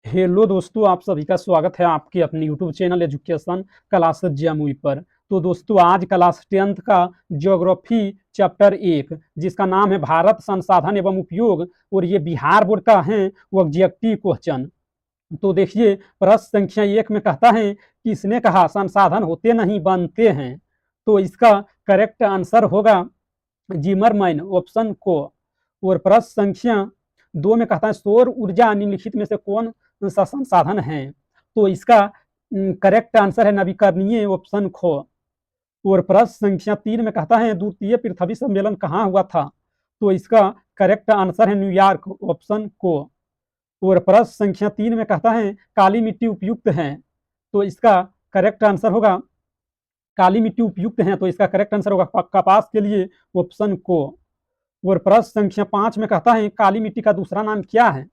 Hello दोस्तों, आप सभी का स्वागत है आपके अपने YouTube channel education class Jamui पर। तो दोस्तों, आज क्लास 10th का ज्योग्राफी चैप्टर 1 जिसका नाम है भारत संसाधन एवं उपयोग, और ये बिहार बोर्ड का है वो ऑब्जेक्टिव क्वेश्चन। तो देखिए, प्रश्न संख्या 1 में कहता है कि इसने कहा संसाधन होते नहीं बनते हैं। तो इसका करेक्ट आंसर होगा जिमरमैन ऑप्शन को। और प्रश्न संख्या 2 में कहता है सौर ऊर्जा निम्नलिखित में से कौन सा संसाधन है। तो इसका करेक्ट आंसर है नवीकरणीय ऑप्शन खो। और प्रश्न संख्या 3 में कहता है द्वितीय पृथ्वी सम्मेलन कहाँ हुआ था। तो इसका करेक्ट आंसर है न्यूयॉर्क ऑप्शन को। और प्रश्न संख्या 3 में कहता है काली मिट्टी उपयुक्त है। तो इसका करेक्ट आंसर होगा काली मिट्टी उपयुक्त है, तो इसका करेक्ट आंसर होगा कपास के लिए ऑप्शन को। और प्रश्न संख्या 5 में कहता है काली मिट्टी का दूसरा नाम क्या है।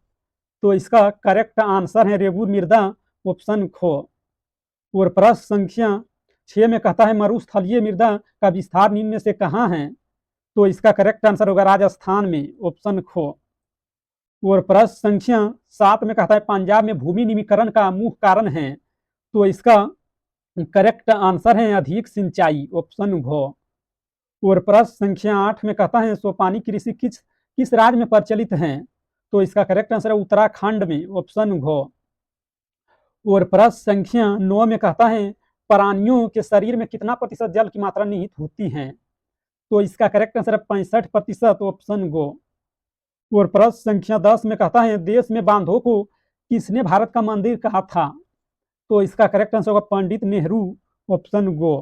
तो इसका करेक्ट आंसर है रेबूर मृदा ऑप्शन खो। और प्रश्न संख्या 6 में कहता है मरुस्थलीय मृदा का विस्तार निम्न में से कहाँ है। तो इसका करेक्ट आंसर होगा राजस्थान में ऑप्शन खो। और प्रश्न संख्या 7 में कहता है पंजाब में भूमि निमीकरण का मुख्य कारण है। तो इसका करेक्ट आंसर है अधिक सिंचाई ऑप्शन घो। और प्रश्न संख्या 8 में कहता है सोपानी कृषि किस किस राज्य में प्रचलित है। तो इसका करेक्ट आंसर है उत्तराखंड में ऑप्शन घो। और प्रश्न संख्या 9 में कहता है प्राणियों के शरीर में कितना प्रतिशत जल की मात्रा निहित होती है। तो इसका करेक्ट आंसर है 65% ऑप्शन गो। और प्रश्न संख्या 10 में कहता है देश में बांधों को किसने भारत का मंदिर कहा था। तो इसका करेक्ट आंसर होगा पंडित नेहरू ऑप्शन गो।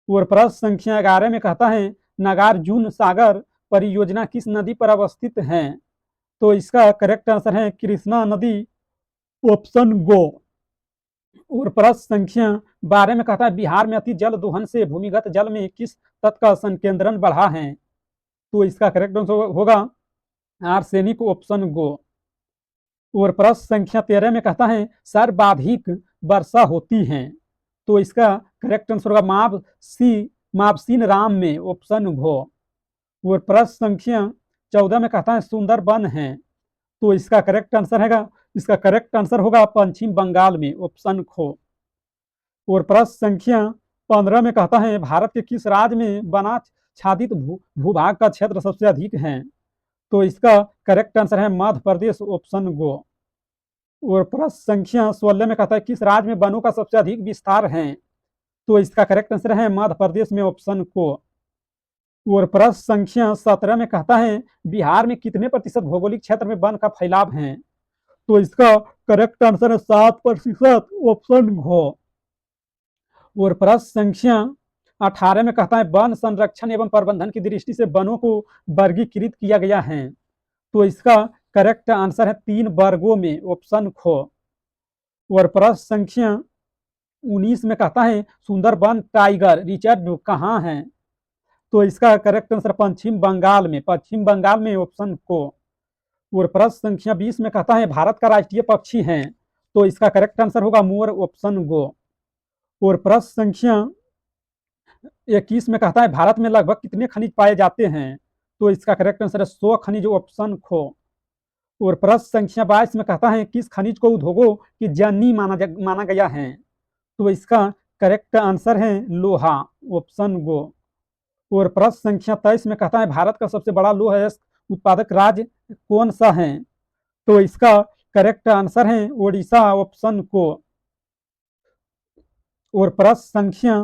और प्रश्न संख्या 11 में कहता है नागार्जुन सागर परियोजना किस नदी पर अवस्थित है। तो इसका करेक्ट आंसर है कृष्णा नदी ऑप्शन गो। और प्रश्न संख्या 12 में कहता है बिहार में अति जल दोहन से भूमिगत जल में किस तत्व का संकेंद्रण बढ़ा है। तो इसका करेक्ट आंसर होगा आर्सेनिक ऑप्शन गो। और प्रश्न संख्या 13 में कहता है सर्वाधिक वर्षा होती है। तो इसका करेक्ट आंसर होगा मापसीन राम में ऑप्शन घो। और प्रश्न संख्या 14 में कहता है सुंदर वन है। तो इसका करेक्ट आंसर होगा पश्चिम बंगाल में ऑप्शन खो। और प्रश्न संख्या 15 में कहता है भारत के किस राज्य में वनाच्छादित भूभाग का क्षेत्र सबसे अधिक है। तो इसका करेक्ट आंसर है मध्य प्रदेश ऑप्शन गो। और प्रश्न संख्या 16 में कहता है किस राज्य में वनों का सबसे अधिक विस्तार है। तो इसका करेक्ट आंसर है मध्य प्रदेश में ऑप्शन को। और प्रश्न संख्या 17 में कहता है बिहार में कितने प्रतिशत भौगोलिक क्षेत्र में वन का फैलाव है। तो इसका करेक्ट आंसर है 7% ऑप्शन घो। और प्रश्न संख्या 18 में कहता है वन संरक्षण एवं प्रबंधन की दृष्टि से वनों को वर्गीकृत किया गया है। तो इसका करेक्ट आंसर है 3 वर्गों में ऑप्शन खो। और प्रश्न संख्या 19 में कहता है सुंदरबन टाइगर रिजर्व कहाँ है। तो इसका करेक्ट आंसर पश्चिम बंगाल में ऑप्शन को। और प्रश्न संख्या 20 में कहता है भारत का राष्ट्रीय पक्षी है। तो इसका करेक्ट आंसर होगा मोर ऑप्शन गो। और प्रश्न संख्या 21 में कहता है भारत में लगभग कितने खनिज पाए जाते हैं। तो इसका करेक्ट आंसर है 100 खनिज ऑप्शन खो। और प्रश्न संख्या 22 में कहता है किस खनिज को उद्योगों की जननी माना गया है। तो इसका करेक्ट आंसर है लोहा ऑप्शन गो। और प्रश्न संख्या 23 में कहता है भारत का सबसे बड़ा लोह उत्पादक राज्य कौन सा है। तो इसका करेक्ट आंसर है ओडिशा ऑप्शन को। और प्रश्न संख्या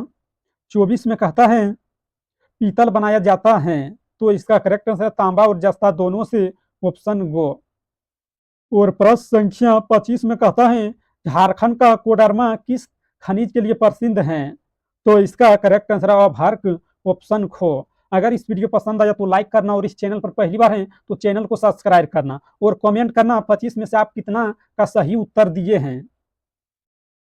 24 में कहता है पीतल बनाया जाता है। तो इसका करेक्ट आंसर है तांबा और जस्ता दोनों से ऑप्शन गो। और प्रश्न संख्या 25 में कहता है झारखंड का कोडरमा किस खनिज के लिए प्रसिद्ध है। तो इसका करेक्ट आंसर है अभर्क ऑप्शन खो। अगर इस वीडियो पसंद आया तो लाइक करना, और इस चैनल पर पहली बार है तो चैनल को सब्सक्राइब करना, और कमेंट करना 25 में से आप कितना का सही उत्तर दिए हैं।